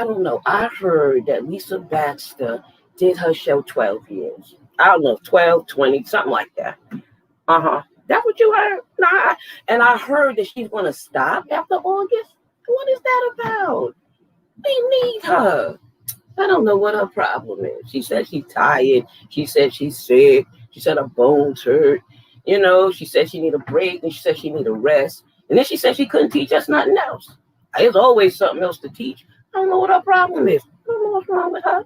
don't know. I heard that Lisa Baxter did her show 12 years. I don't know, 12, 20, something like that. Uh-huh. That's what you heard? Nah. And I heard that she's going to stop after August. What is that about? We need her. I don't know what her problem is. She said she's tired. She said she's sick. She said her bones hurt. She said she need a break, and she said she need a rest. And then she said she couldn't teach us nothing else. There's always something else to teach. I don't know what her problem is. I don't know what's wrong with her.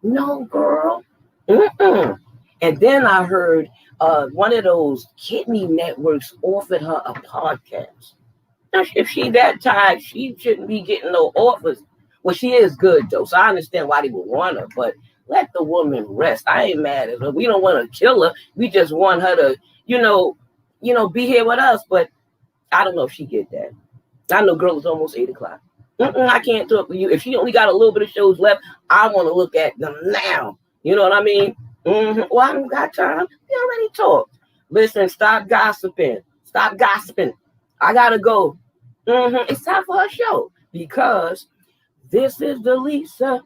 No, girl. Mm-mm. And then I heard one of those kidney networks offered her a podcast. Now, if she that tired, she shouldn't be getting no offers. Well, she is good, though, so I understand why they would want her, but let the woman rest. I ain't mad at her. We don't want to kill her. We just want her to, be here with us, but I don't know if she get that. I know, girl, it's almost 8 o'clock. I can't talk to you. If she only got a little bit of shows left, I want to look at them now. You know what I mean? Well, I don't got time. We already talked. Listen, stop gossiping. Stop gossiping. I got to go. It's time for her show because this is the Lisa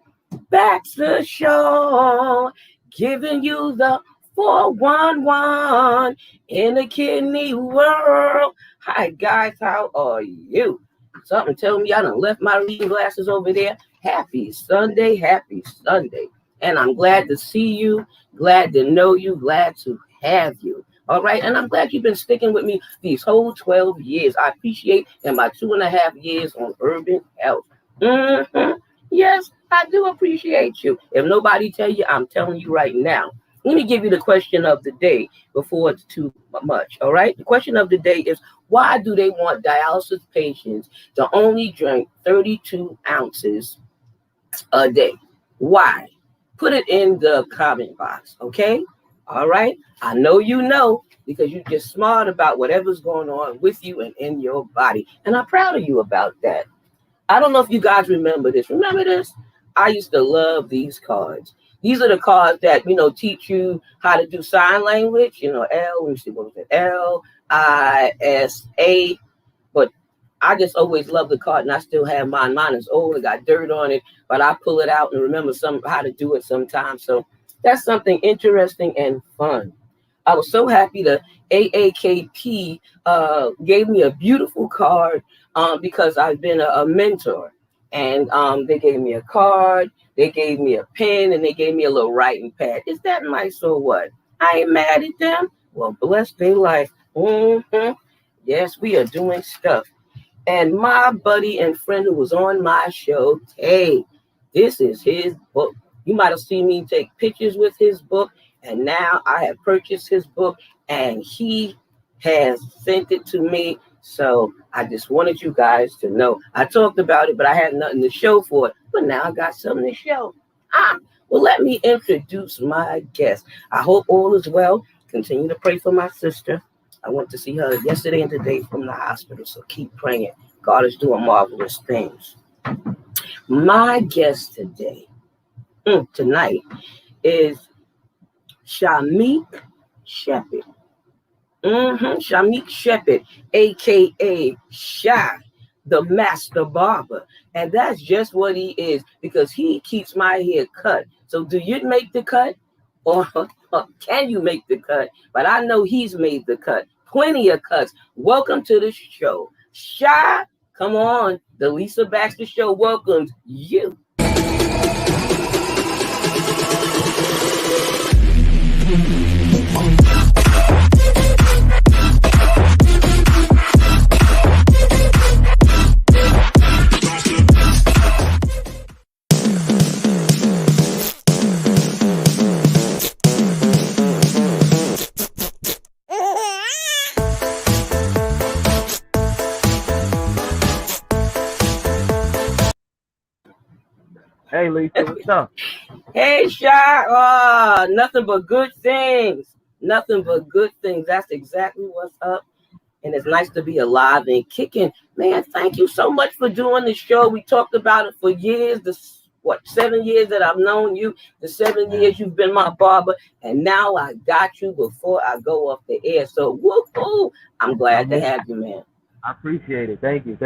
Baxter Show, giving you the 411 in the kidney world. Hi, guys. How are you? Something telling me I done left my reading glasses over there. Happy Sunday. Happy Sunday. And I'm glad to see you, glad to know you, glad to have you. All right. And I'm glad you've been sticking with me these whole 12 years. I appreciate in my 2.5 years on Urban Health. Yes, I do appreciate you. If nobody tell you, I'm telling you right now. Let me give you the question of the day before it's too much. All right. The question of the day is, why do they want dialysis patients to only drink 32 ounces a day? Why? Put it in the comment box. Okay. All right. I know you know because you're just smart about whatever's going on with you and in your body. And I'm proud of you about that. I don't know if you guys remember this. Remember this? I used to love these cards. These are the cards that, teach you how to do sign language. Let me see, what was it? LISA. But I just always loved the card, and I still have mine. Mine is old. It got dirt on it, but I pull it out and remember how to do it sometimes. So that's something interesting and fun. I was so happy the AAKP gave me a beautiful card because I've been a mentor. And they gave me a card, they gave me a pen, and they gave me a little writing pad. Is that nice or what? I ain't mad at them. Well, bless their life. Yes, we are doing stuff. And my buddy and friend who was on my show, hey, this is his book. You might have seen me take pictures with his book, and now I have purchased his book, and he has sent it to me. So I just wanted you guys to know. I talked about it, but I had nothing to show for it. But now I got something to show. Well, let me introduce my guest. I hope all is well. Continue to pray for my sister. I went to see her yesterday and today from the hospital, so keep praying. God is doing marvelous things. My guest tonight, is Shamik Shepherd. Shamik Shepherd, a.k.a. Shy, the Master Barber. And that's just what he is because he keeps my hair cut. So do you make the cut? Or can you make the cut? But I know he's made the cut. Plenty of cuts. Welcome to the show. Shy, come on. The Lisa Baxter Show welcomes you. Hey, Lisa, what's up? Hey, Shy. Nothing but good things. Nothing but good things. That's exactly what's up. And it's nice to be alive and kicking. Man, thank you so much for doing the show. We talked about it for years. 7 years that I've known you, the 7 years you've been my barber, and now I got you before I go off the air. So, woo-hoo, I'm glad to have you, man. I appreciate it. Thank you.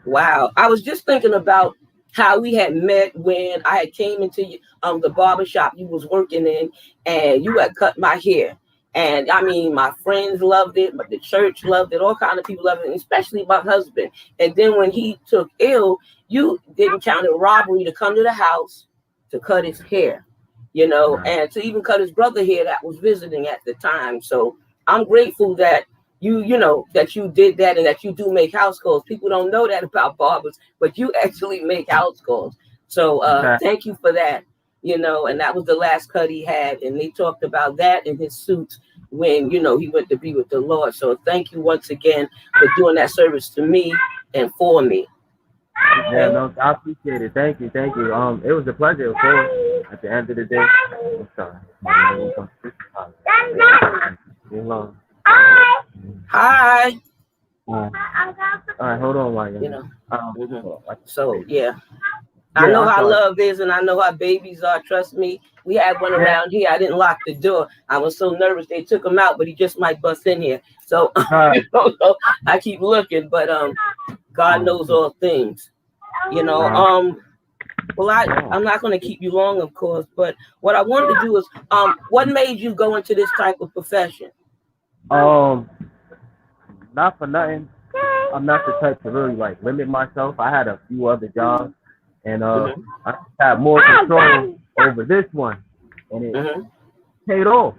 Wow. I was just thinking about how we had met when I had came into the barber shop you was working in, and you had cut my hair. And I mean, my friends loved it, but the church loved it. All kind of people loved it, especially my husband. And then when he took ill, you didn't count it robbery to come to the house to cut his hair, and to even cut his brother hair that was visiting at the time. So I'm grateful that that you did that and that you do make house calls. People don't know that about barbers, but you actually make house calls. So thank you for that. And that was the last cut he had, and they talked about that in his suits when he went to be with the Lord. So thank you once again for doing that service to me and for me. Yeah, no, I appreciate it. Thank you. It was a pleasure, of course. At the end of the day, I'm sorry. Hi. All right, hold on, Ryan. So yeah. I know how love is, and I know how babies are. Trust me. We had one around here. I didn't lock the door. I was so nervous. They took him out, but he just might bust in here. So I keep looking, but God knows all things. Well, I'm not going to keep you long, of course, but what I wanted to do is, what made you go into this type of profession? Not for nothing. I'm not the type to really limit myself. I had a few other jobs, and I had more control over this one, and it paid off.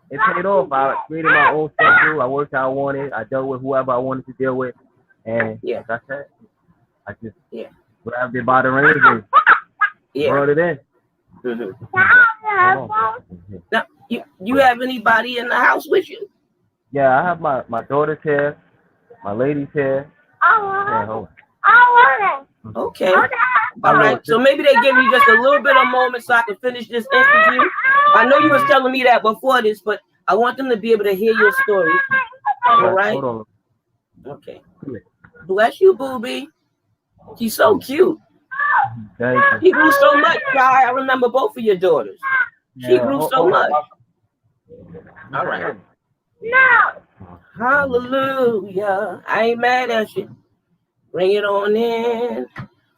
It paid off. I created my own schedule. I worked how I wanted. I dealt with whoever I wanted to deal with, and like I said, I just grabbed it by the reins and brought it in. Now, you have anybody in the house with you? Yeah, I have my daughter's here, my lady's here. Okay. All right. So maybe they give me just a little bit of moment so I can finish this interview. I know you was telling me that before this, but I want them to be able to hear your story. All right. Hold on. Okay. Bless you, booby. She's so cute. Thank you. She grew so much, guy. I remember both of your daughters. She grew so much. All right. No. Hallelujah. I ain't mad at you. Bring it on in.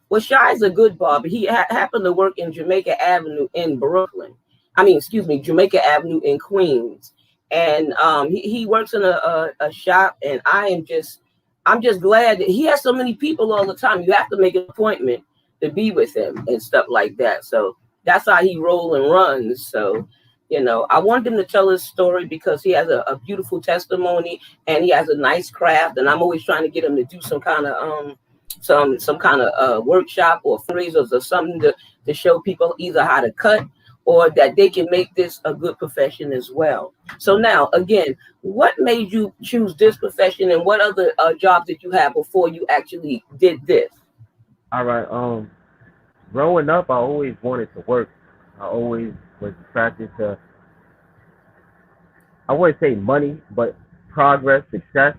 Well, Shy's a good barber. He happened to work in Jamaica Avenue in Brooklyn. Jamaica Avenue in Queens. And he works in a shop, and I'm just glad that he has so many people all the time. You have to make an appointment to be with him and stuff like that. So that's how he rolls and runs. So, I wanted him to tell his story because he has a beautiful testimony and he has a nice craft. And I'm always trying to get him to do some kind of some kind of workshop or fundraisers or something to show people either how to cut or that they can make this a good profession as well. So now, again, what made you choose this profession, and what other jobs did you have before you actually did this? All right. Growing up, I always wanted to work. I always was attracted to, I wouldn't say money, but progress, success.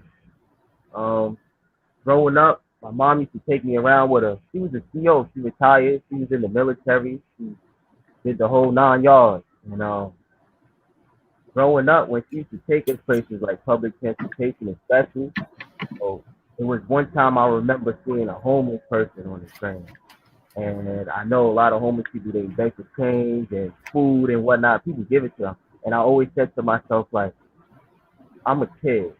Growing up, my mom used to take me around with her. She was a CO. She retired. She was in the military. She did the whole 9 yards. And growing up, when she used to take us places like public transportation, especially, it was one time I remember seeing a homeless person on the train. And I know a lot of homeless people, they beg for change and food and whatnot. People give it to them. And I always said to myself, I'm a kid,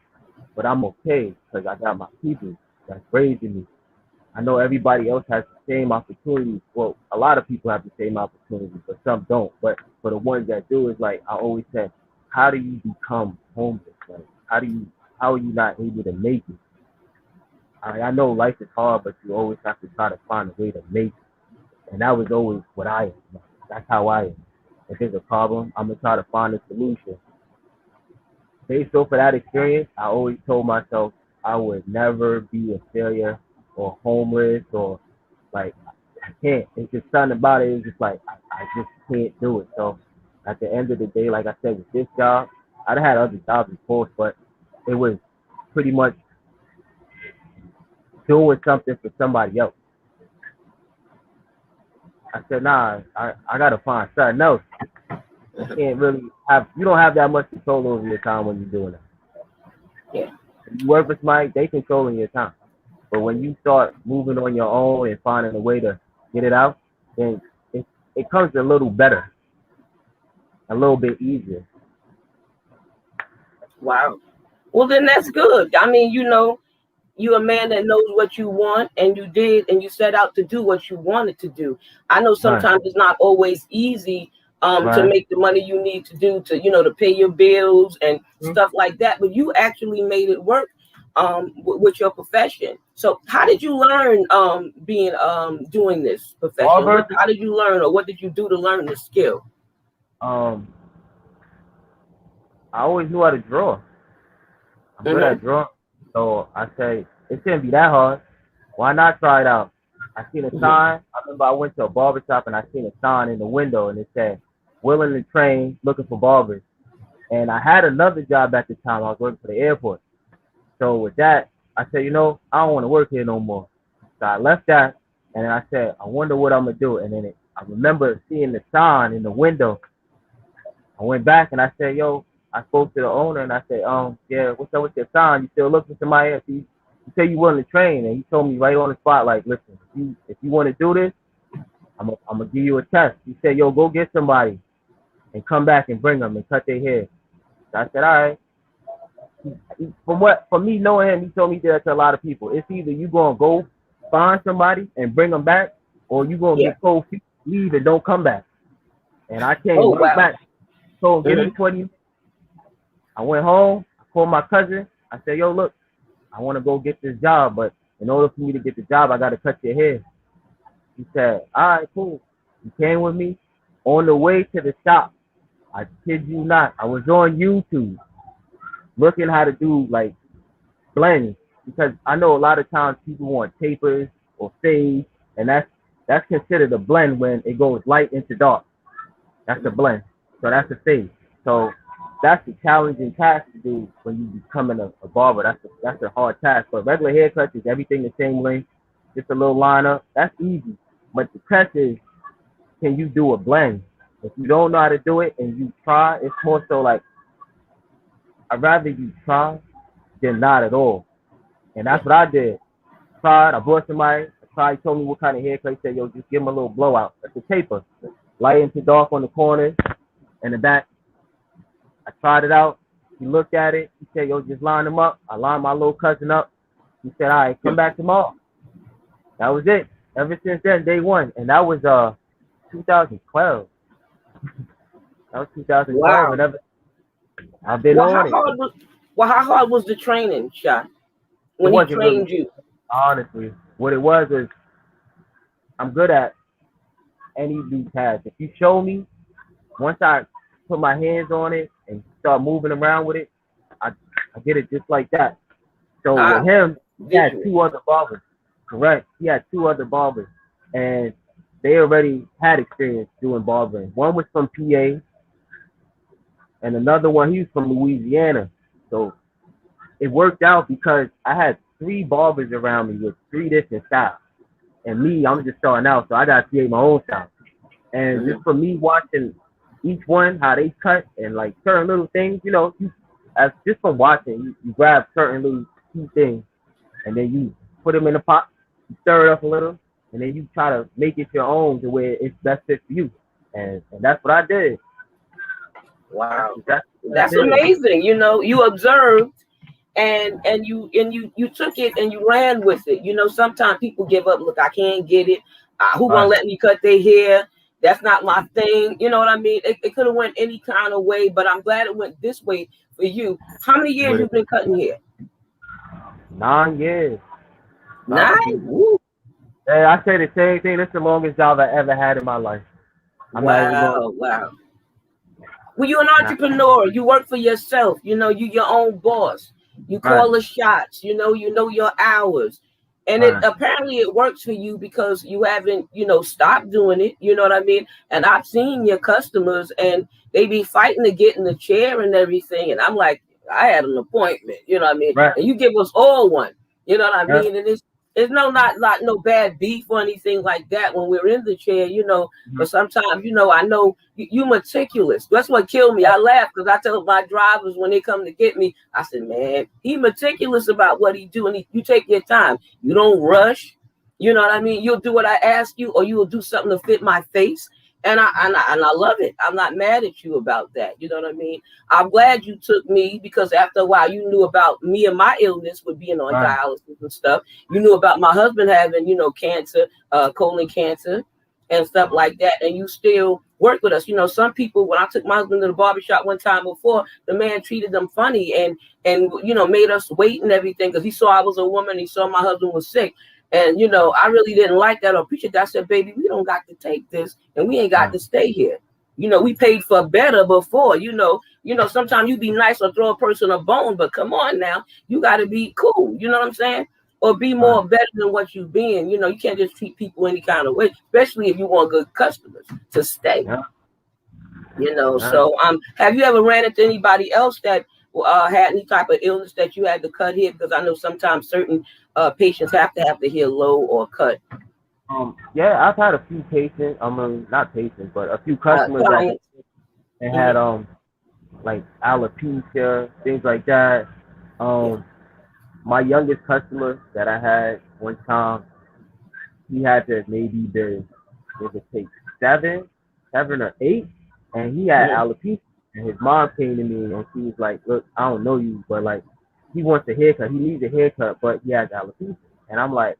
but I'm okay because I got my people that's raising me. I know everybody else has the same opportunities. Well, a lot of people have the same opportunities, but some don't. But for the ones that do, is I always said, how do you become homeless? How are you not able to make it? I know life is hard, but you always have to try to find a way to make it. And that was always what I am. That's how I am. If there's a problem, I'm going to try to find a solution. Based off of that experience, I always told myself I would never be a failure or homeless or I can't. It's just something about it. It's just I just can't do it. So at the end of the day, like I said, with this job, I'd had other jobs, of course, but it was pretty much doing something for somebody else. I said, nah, I got to find something else. You can't really you don't have that much control over your time when you're doing that. Yeah. If you work with somebody, they controlling your time. But when you start moving on your own and finding a way to get it out, then it comes a little better, a little bit easier. Wow. Well, then that's good. I mean, you're a man that knows what you want, and you did, and you set out to do what you wanted to do. I know Right, sometimes it's not always easy to right. make the money you need to do to pay your bills and Mhm. stuff like that, but you actually made it work with your profession. So how did you learn being doing this profession? Barber, How did you learn, or what did you do to learn the skill? um, I always knew how to draw. I'm good Mm-hmm. at drawing, so I say it shouldn't be that hard. Why not try it out? I seen a Mm-hmm. sign. I remember I went to a barber shop and I seen a sign in the window and it said, "Willing to train, looking for barbers." And I had another job at the time. I was working for the airport. So with that, I said, I don't want to work here no more. So I left that, and then I said, I wonder what I'm gonna do. And then I remember seeing the sign in the window. I went back and I said, yo, I spoke to the owner and I said, yeah, what's up with your sign? You still looking for somebody else? You say you willing to train, and he told me right on the spot, like, listen, if you want to do this, I'm gonna give you a test. He said, yo, go get somebody and come back and bring them and cut their hair. So I said, all right. From me knowing him, he told me that to a lot of people. It's either you gonna go find somebody and bring them back, or you gonna Yeah. get cold feet, leave and don't come back. And I came Oh, right wow. back. So give me Mm-hmm. 20. I went home. I called my cousin. I said, yo, look, I want to go get this job, but in order for me to get the job, I got to cut your hair. He said, all right, cool. He came with me. On the way to the shop, I kid you not, I was on YouTube looking how to do like blends, because I know a lot of times people want tapers or fades, and that's considered a blend when it goes light into dark. That's a blend. So that's a fade. So that's a challenging task to do when you becoming a barber. That's a hard task. But regular haircuts is everything the same length, just a little lineup. That's easy. But the test is, can you do a blend? If you don't know how to do it and you try, it's more so like, I'd rather you try than not at all. And Yeah. that's what I did. Tried. I brought somebody. I tried. He told me what kind of haircut. He said, yo, just give him a little blowout. That's a taper. Light into dark on the corners and the back. I tried it out. He looked at it. He said, yo, just line them up. I lined my little cousin up. He said, all right, come back tomorrow. That was it. Ever since then, day one. And that was 2012. That was 2012. Wow. And ever, I've been Well, on it. how hard was the training, Shot, It when he wasn't really, trained you? honestly. What it was is, I'm good at any new task. If you show me, once I put my hands on it and start moving around with it, I get it just like that. So with Ah, him, he had visual. two other barbers. Correct. He had two other barbers, and they already had experience doing barbering. One was from PA, and another one, he was from Louisiana. So it worked out because I had three barbers around me with three different styles. And me, I'm just starting out, so I got to create my own style. And Mhm. just for me watching each one, how they cut and like certain little things, as just from watching, you grab certain little key things and then you put them in the pot, you stir it up a little, and then you try to make it your own to where it's best fit for you. And that's what I did. Wow, That's what I that's did. amazing. You observed and you took it and you ran with it. Sometimes people give up. Look, I can't get it. Who gonna Right. let me cut their hair? That's not my thing. You know what I mean? It could have went any kind of way, but I'm glad it went this way for you. How many years With you it. been cutting hair? 9 years. About to 9. be. Woo. Hey, I say the same thing. This is the longest job I ever had in my life. I'm not even going. Wow, wow. Well, you're an Nah. entrepreneur. You work for yourself. You your own boss. You Right. call the shots. You know your hours. And it Right. apparently it works for you because you haven't, stopped doing it. You know what I mean? And I've seen your customers and they be fighting to get in the chair and everything. And I'm like, I had an appointment, you know what I mean? Right. And you give us all one, you know what I Yep. mean? And it's no bad beef or anything like that when we're in the chair. Mhm. But sometimes, I know you meticulous. That's what killed me. I laugh because I tell my drivers when they come to get me, I said, man, he meticulous about what he do, and you take your time. You don't rush. You know what I mean? You'll do what I ask you, or you will do something to fit my face. And I love it. I'm not mad at you about that. You know what I mean? I'm glad you took me, because after a while you knew about me and my illness with being on Right. dialysis and stuff. You knew about my husband having, cancer, colon cancer and stuff like that. And you still work with us. Some people, when I took my husband to the barbershop one time before, the man treated them funny and made us wait and everything, because he saw I was a woman. He saw my husband was sick. And I really didn't like that or appreciate that. I said, baby, we don't got to take this, and we ain't got Right. to stay here. We paid for better before. Sometimes you be nice or throw a person a bone, but come on now, you got to be cool. You know what I'm saying? Or be Right. more better than what you've been. You can't just treat people any kind of way, especially if you want good customers to stay. Yeah. Yeah. So have you ever ran into anybody else that had any type of illness that you had to cut hair? Because I know sometimes certain patients have the hair low or cut. Yeah, I've had a few patients. Not patients, but a few customers that Clients. had Hmm. like alopecia, things like that. Yeah. My youngest customer that I had one time, he had to maybe been, it would take seven or eight, and he had Hmm. alopecia. And his mom came to me and she was like, "Look, I don't know you, but like, he wants a haircut. He needs a haircut, but he has alopecia." And I'm like,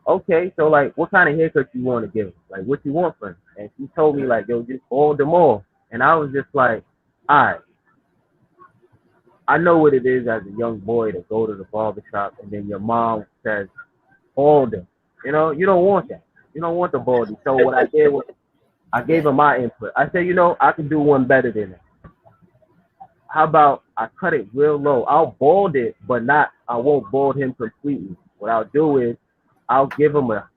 "Okay, so like, what kind of haircut you want to give him? Like, what you want from him?" And she told me like, "Yo, just all them all." And I was just like, "All right, I know what it is as a young boy to go to the barber shop and then your mom says, hold them. You don't want that. You don't want the baldy." So what I did was I gave Yeah. her my input. I said, I can do one better than that. How about I cut it real low? I'll bald it, but I won't bald him completely. What I'll do is I'll give him a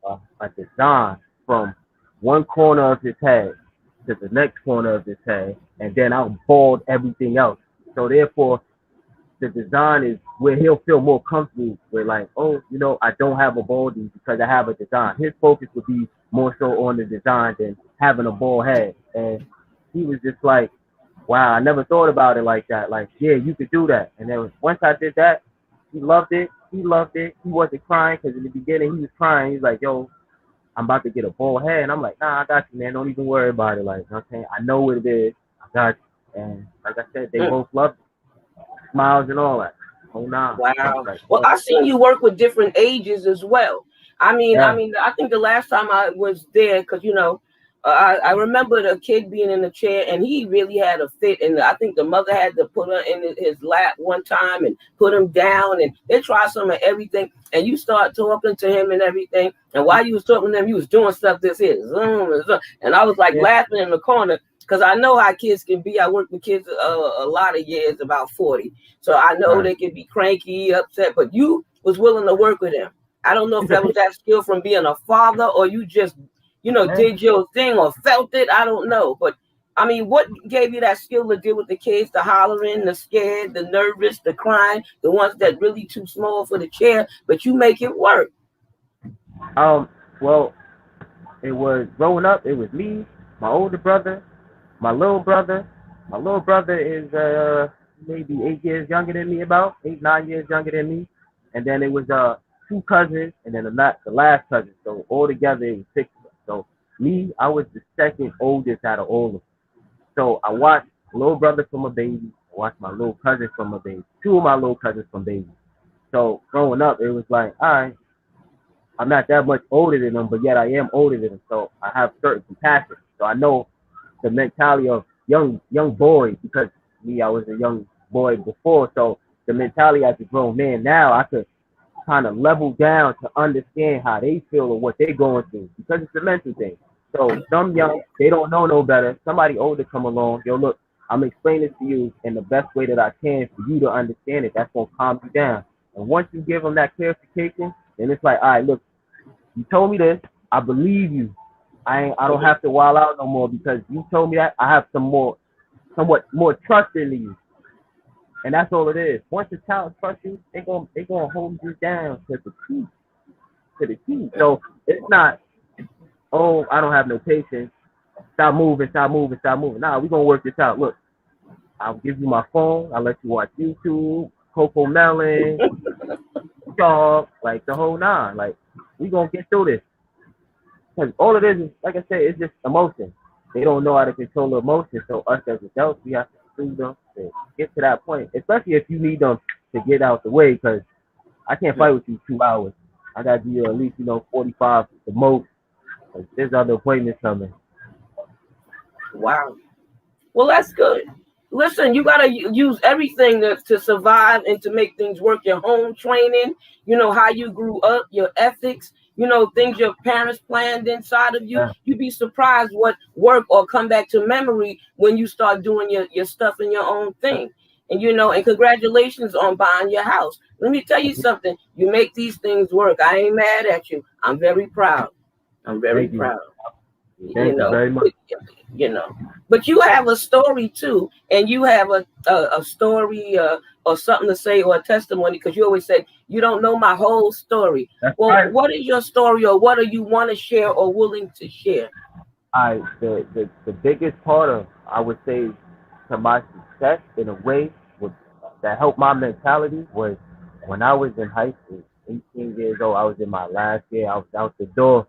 design from one corner of his head to the next corner of his head, and then I'll bald everything else. So therefore, the design is where he'll feel more comfortable with, like, oh, I don't have a baldy because I have a design. His focus would be more so on the design than having a bald head. And he was just like, wow, I never thought about it like that. Like, yeah, you could do that. And then once I did that, he loved it. He loved it. He wasn't crying, because in the beginning he was crying. He's like, yo, I'm about to get a bald head. And I'm like, nah, I got you, man. Don't even worry about it. Like, you know what I'm saying? I know what it is. I got you. And like I said, they Mm. both loved it. Smiles and all that. Oh, nah. Wow. Like, Well, I've seen you work with different ages as well. I mean, I yeah. mean, I think the last time I was there, because I remember the kid being in the chair, and he really had a fit, and I think the mother had to put her in his lap one time and put him down, and they tried some of everything, and you start talking to him and everything, and while you was talking to him, you was doing stuff this here, and I was like Yeah. laughing in the corner, because I know how kids can be. I worked with kids a lot of years, about 40. So I know Right. they can be cranky, upset, but you was willing to work with him. I don't know if that was that skill from being a father, or you just, Yeah. did your thing or felt it. I don't know. But I mean, what gave you that skill to deal with the kids, the hollering, the scared, the nervous, the crying, the ones that really too small for the chair, but you make it work? Well, it was growing up. It was me, my older brother, my little brother. My little brother is maybe 8 years younger than me, about 8, 9 years younger than me. And then it was two cousins, and then the last cousin. So altogether it was six of us. So me, I was the second oldest out of all of them. So I watched my little brother from a baby. I watched my little cousin from a baby. Two of my little cousins from baby. So growing up, it was like, all right, I'm not that much older than them, but yet I am older than them. So I have certain compassion. So I know the mentality of young boys, because me, I was a young boy before. So the mentality as a grown man now, I could kind of level down to understand how they feel or what they're going through, because it's a mental thing. So some young, they don't know no better. Somebody older come along, yo, look, I'm explaining this to you in the best way that I can for you to understand it. That's gonna calm you down. And once you give them that clarification, then it's like, all right, look, you told me this, I believe you. I don't have to wild out no more because you told me that. I have somewhat more trust in you, and that's all it is. Once the child trusts you, they gonna hold you down to the T, to the T. So it's not, oh, I don't have no patience. Stop moving, stop moving, stop moving. Nah, we gonna work this out. Look, I'll give you my phone. I'll let you watch YouTube, Coco Melon, Dog, like the whole nine. Like We gonna get through this. Because all it is, like I said, it's just emotion. They don't know how to control the emotion. So us as adults, we have to soothe them to get to that point. Especially if you need them to get out the way. Because I can't fight with you 2 hours. I got to give you at least 45 the most. Because there's other appointments coming. Wow. Well, that's good. Listen, you got to use everything to survive and to make things work. Your home training, how you grew up, your ethics, things your parents planned inside of you. Yeah. You'd be surprised what work or come back to memory when you start doing your stuff in your own thing. And, and congratulations on buying your house. Let me tell you something. You make these things work. I ain't mad at you. I'm very proud. I'm very proud. Thank you very much. But you have a story too, and you have a story or something to say or a testimony, because you always say you don't know my whole story. That's well, right. What is your story, or what do you want to share or willing to share? The biggest part of, I would say, to my success in a way that helped my mentality was when I was in high school, 18 years old. I was in my last year. I was out the door.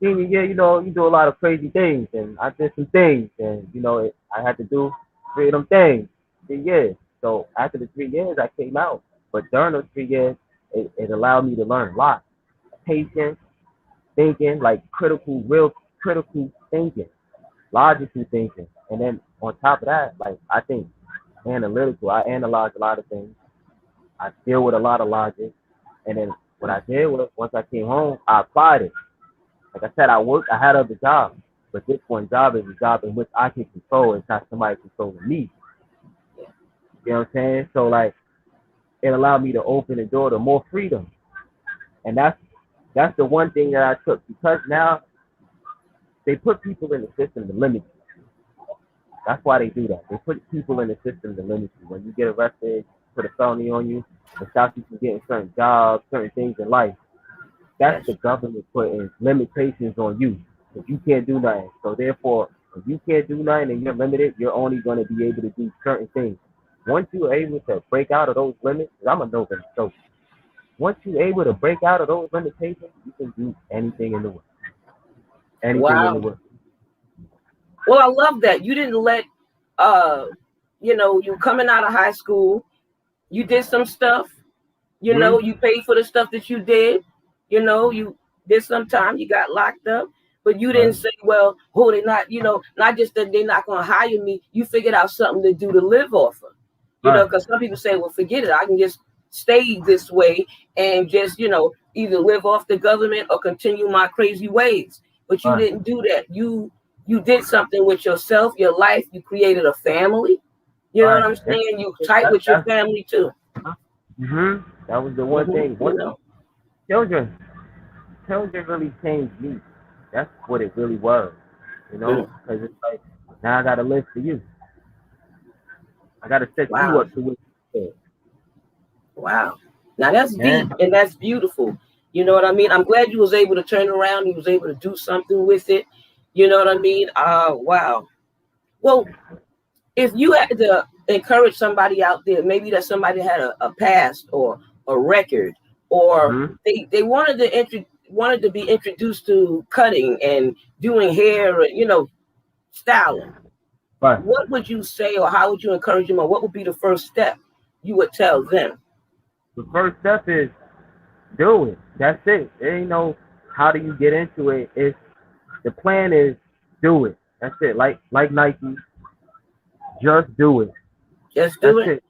Senior year, you do a lot of crazy things, and I did some things, and I had to do 3 of them things, 3 years. So after the 3 years, I came out. But during those 3 years, it allowed me to learn a lot. Patience, thinking, like real critical thinking, logical thinking, and then on top of that, like I think analytical. I analyze a lot of things. I deal with a lot of logic, and then what I did was once I came home, I applied it. Like I said, I had other jobs, but this one job is a job in which I can control. It's not somebody controlling me. You know what I'm saying? So like, it allowed me to open the door to more freedom, and that's the one thing that I took, because now they put people in the system to limit you. That's why they do that. They put people in the system to limit you. When you get arrested, put a felony on you, it stops you from getting certain jobs, certain things in life. That's the government putting limitations on you, because you can't do nothing. So therefore, if you can't do nothing and you're limited, you're only going to be able to do certain things. Once you're able to break out of those limits, I'm a Nobel. So once you're able to break out of those limitations, you can do anything in the world. Anything in the world. Well, I love that. You didn't let, you coming out of high school, you did some stuff, you paid for the stuff that you did. You did some time, you got locked up, but you didn't say, well, they're not, not just that they're not going to hire me. You figured out something to do to live off of, because some people say, well, forget it. I can just stay this way and just, either live off the government or continue my crazy ways. But you didn't do that. You did something with yourself, your life. You created a family. You know what I'm saying? You tight with your family too. That was the one thing. Children really changed me. That's what it really was, because it's like, now I got to live for you. I got to set you up to what you said. Wow. Now that's deep and that's beautiful. You know what I mean? I'm glad you was able to turn around. You was able to do something with it. You know what I mean? Wow. Well, if you had to encourage somebody out there, maybe that somebody had a past or a record, or they wanted to be introduced to cutting and doing hair, styling. What would you say, or how would you encourage them, or what would be the first step you would tell them? The first step is do it. That's it. There ain't no how do you get into it. It's the plan is do it. That's it. Like Nike, just do it. Just do it.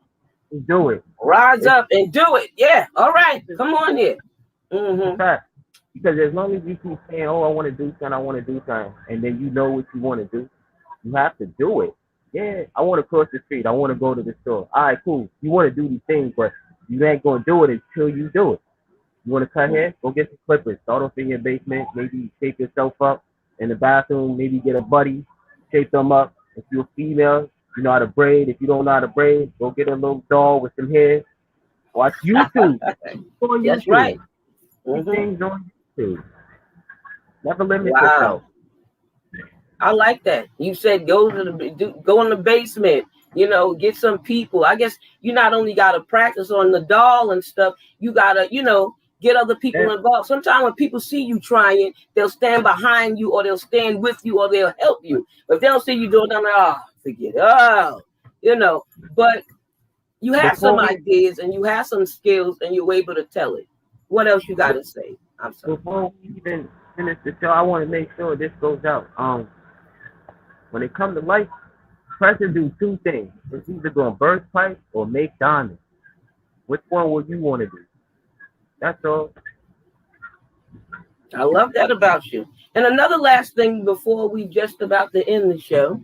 Just do it. Rise up and do it. Yeah. All right. Come on here. Because as long as you keep saying, "Oh, I want to do something," and then you know what you want to do, you have to do it. Yeah, I want to cross the street. I want to go to the store. All right, cool. You want to do these things, but you ain't gonna do it until you do it. You want to cut hair? Go get some clippers. Start off in your basement. Maybe shape yourself up in the bathroom. Maybe get a buddy, shape them up. If you're a female, you know how to braid. If you don't know how to braid, go get a little doll with some hair. Watch YouTube. That's right. Things on YouTube. Never limit yourself. I like that. You said go in the basement. Get some people. I guess you not only got to practice on the doll and stuff. You gotta, Get other people involved. Sometimes when people see you trying, they'll stand behind you, or they'll stand with you, or they'll help you. But if they don't see you doing that, forget it. But you have some ideas and you have some skills and you're able to tell it. What else you got to say? I'm sorry. Before we even finish the show, I want to make sure this goes out. When it comes to life, person do two things. It's either going to burst pipe or make diamonds. Which one would you want to do? That's all. I love that about you. And another last thing before we just about to end the show,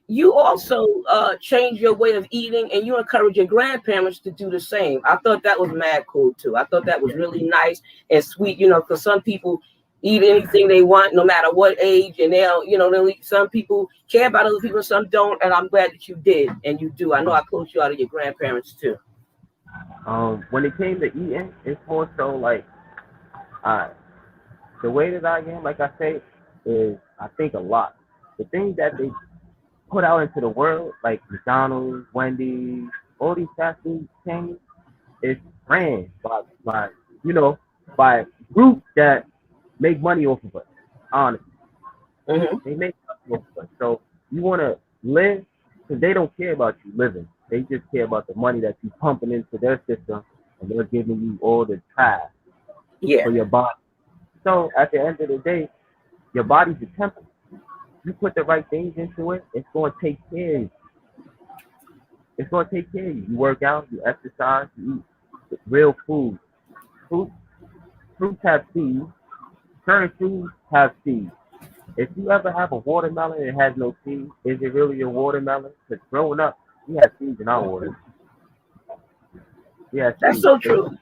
you also change your way of eating, and you encourage your grandparents to do the same. I thought that was mad cool too. I thought that was really nice and sweet, because some people eat anything they want, no matter what age, and they'll eat. Some people care about other people, some don't, and I'm glad that you did, and you do. I know I coached you out of your grandparents too. When it came to eating, it's more so like, the way that I am, like I say, is I think a lot. The things that they put out into the world, like McDonald's, Wendy's, all these fast food chains, is ran by groups that make money off of us. Honestly, they make money off of us. So you want to live, because they don't care about you living. They just care about the money that you pumping into their system, and they're giving you all the trash for your body. So at the end of the day, your body's a temple. You put the right things into it, it's going to take care of you. It's going to take care of you. You work out, you exercise, you eat real food. Fruits have seeds. Certain foods have seeds. If you ever have a watermelon and it has no seeds, is it really a watermelon? Because growing up, we had seeds in our water. Yeah, that's so true.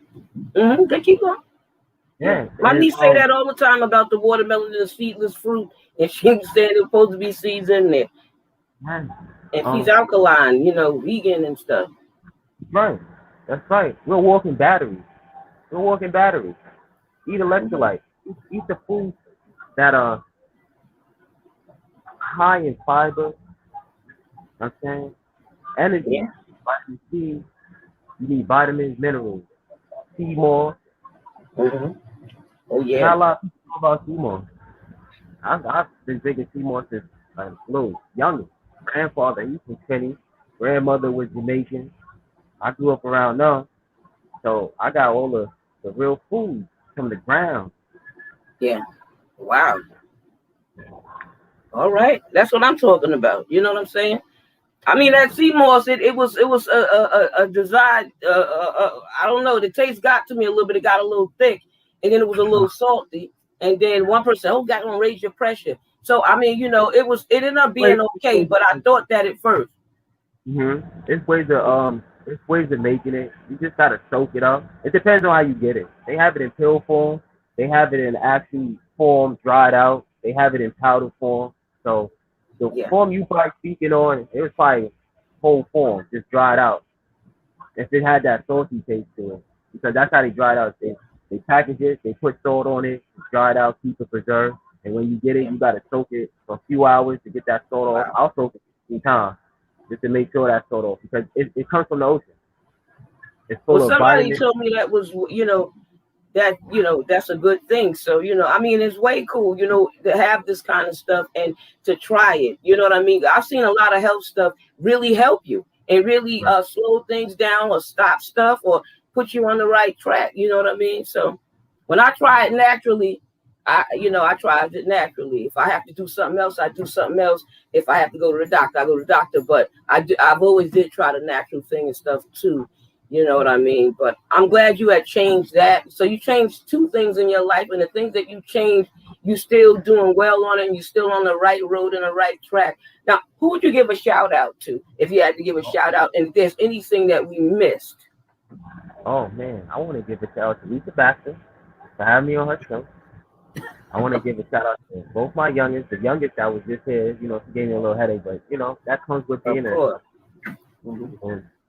They keep going. Yeah, my niece say that all the time about the watermelon and the seedless fruit, and she saying there's supposed to be seeds in there. And she's alkaline, vegan and stuff. Right, that's right. We're walking batteries. Eat electrolytes. Eat the foods that are high in fiber. I'm saying energy, vitamin C. You need vitamins, minerals. Sea moss. Oh yeah. Not a lot of people know about sea moss. I've been drinking sea moss since a little younger. Grandfather, he's from Kenny. Grandmother was Jamaican. I grew up around them, so I got all the real food from the ground. Yeah. Wow. All right, that's what I'm talking about. You know what I'm saying? I mean, that sea moss, it was a design. I don't know. The taste got to me a little bit. It got a little thick, and then it was a little salty. And then one person said, "Oh, got to raise your pressure." So I mean, it ended up being okay, but I thought that at first. There's ways of making it. You just gotta soak it up. It depends on how you get it. They have it in pill form. They have it in actual form, dried out. They have it in powder form. So the form you probably speaking on, it was probably whole form, just dried out. If it had that salty taste to it, because that's how they dry it out. They package it, they put salt on it, dry it out, keep it preserved. And when you get it, you gotta soak it for a few hours to get that salt off. I'll soak it 15 times just to make sure that's salt off, because it comes from the ocean. It's full of somebody vitamins. told me that was, that's a good thing. So, I mean, it's way cool, to have this kind of stuff and to try it. You know what I mean? I've seen a lot of health stuff really help you and really slow things down or stop stuff or put you on the right track. You know what I mean? So when I try it naturally, I tried it naturally. If I have to do something else, I do something else. If I have to go to the doctor, I go to the doctor. But I've always did try the natural thing and stuff too. You know what I mean? But I'm glad you had changed that. So you changed two things in your life, and the things that you changed, you still doing well on it, and you're still on the right road and the right track. Now, who would you give a shout out to if you had to give a shout out? And if there's anything that we missed? Oh man, I want to give a shout out to Lisa Baxter for having me on her show. I want to give a shout out to both my youngest. The youngest that was just here, she gave me a little headache, but that comes with being there.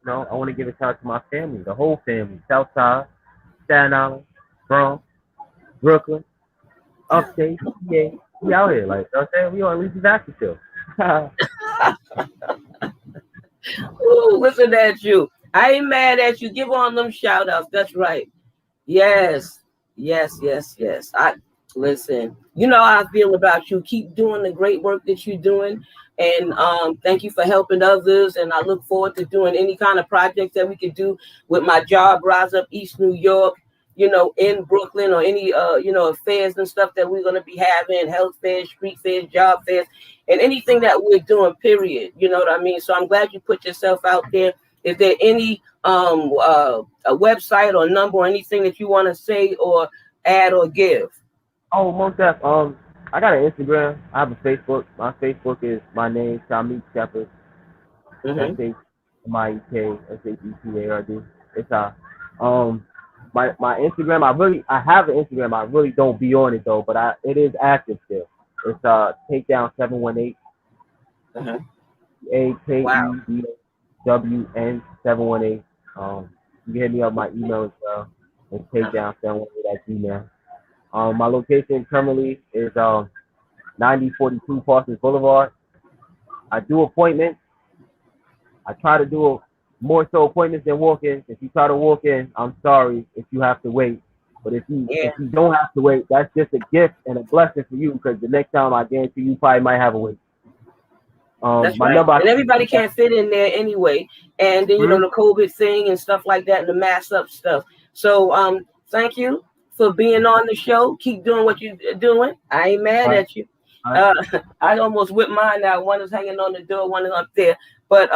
I want to give a shout out to my family, the whole family, Southside, Staten Island, Bronx, Brooklyn, Upstate. Yeah, we out here, like I'm saying, we on Lisa Baxter show. Ooh, listen at you. I ain't mad at you. Give on them shout outs. That's right. Yes, yes. I listen. You know how I feel about you. Keep doing the great work that you're doing, and thank you for helping others. And I look forward to doing any kind of projects that we could do with my job, Rise Up East New York. You know, in Brooklyn or any affairs and stuff that we're gonna be having, health fairs, street fairs, job fairs, and anything that we're doing. Period. You know what I mean? So I'm glad you put yourself out there. Is there any a website or number or anything that you want to say or add or give? Oh, most def. I got an Instagram. I have a Facebook. My Facebook is my name, Untitled Chapter. Mm-hmm. SHMIEKSHEPARD. It's my Instagram. I have an Instagram. I really don't be on it though, but it is active still. It's Takedown 718. Uh-huh. Wow. AKEDWN 718. You can hit me up my email as well. It's Takedown 718 at Gmail. My location currently is 9042 Parsons Boulevard. I do appointments. I try to do more so appointments than walk-ins. If you try to walk in, I'm sorry if you have to wait. But if you don't have to wait, that's just a gift and a blessing for you, because the next time I guarantee you probably might have a wait. That's my right. Number, and everybody can't fit in there anyway. And then, you know, the COVID thing and stuff like that and the mask up stuff. So thank you for being on the show. Keep doing what you're doing. I ain't mad at you. I almost whipped mine out. One is hanging on the door, one is up there. But,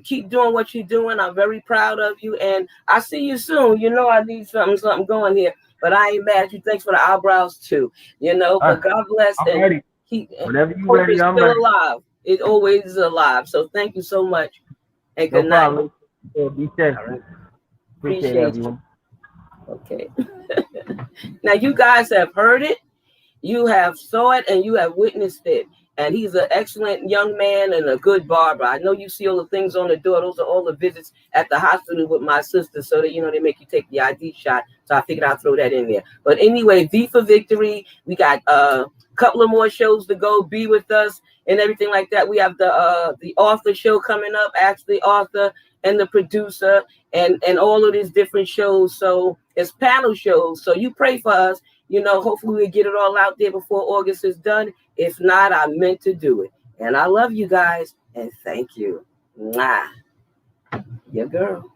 keep doing what you're doing. I'm very proud of you. And I see you soon. You know, I need something going here. But I ain't mad at you. Thanks for the eyebrows, too. You know, but God bless. I'm ready. Whenever you're ready, I'm still ready. Alive. It always is alive. So thank you so much. And good night. Be safe. Right. Appreciate everyone. Okay. Now you guys have heard it. You have saw it and you have witnessed it. And he's an excellent young man and a good barber. I know you see all the things on the door. Those are all the visits at the hospital with my sister, so that, you know, they make you take the ID shot. So I figured I'd throw that in there. But anyway, V for Victory. We got a couple of more shows to go. Be with us and everything like that. We have the author show coming up. Ask the author and the producer and all of these different shows. So it's panel shows. So you pray for us. You know, hopefully we'll get it all out there before August is done. If not, I meant to do it. And I love you guys. And thank you. Mwah. Your girl.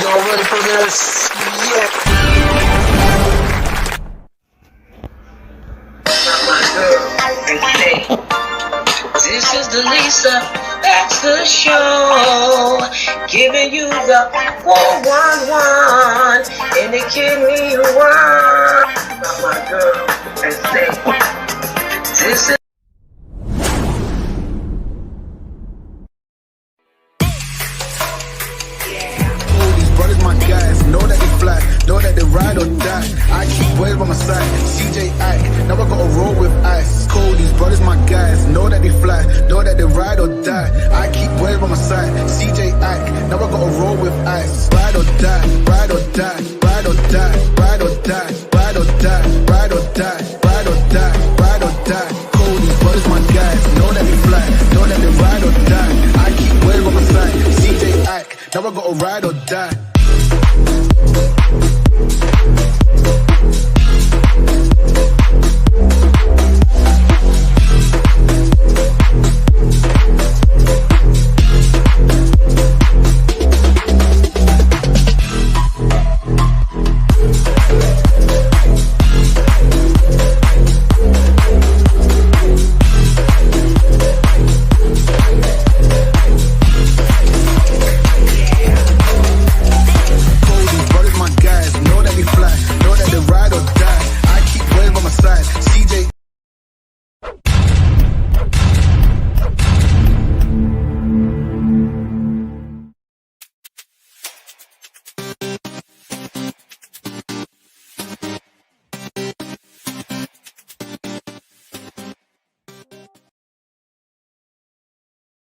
Y'all ready for this? Yeah. This is the Lisa Baxter Show, giving you the 411 and the kid me one. Not my girl, and say, this is. Know that they fly, know that they ride or die. I keep boys by my side, CJ I, now I gotta roll with ice. Cody's brothers my guys, know that they fly, know that they ride or die. I keep boys by my side, CJ I, now I gotta roll with ice. Ride or die.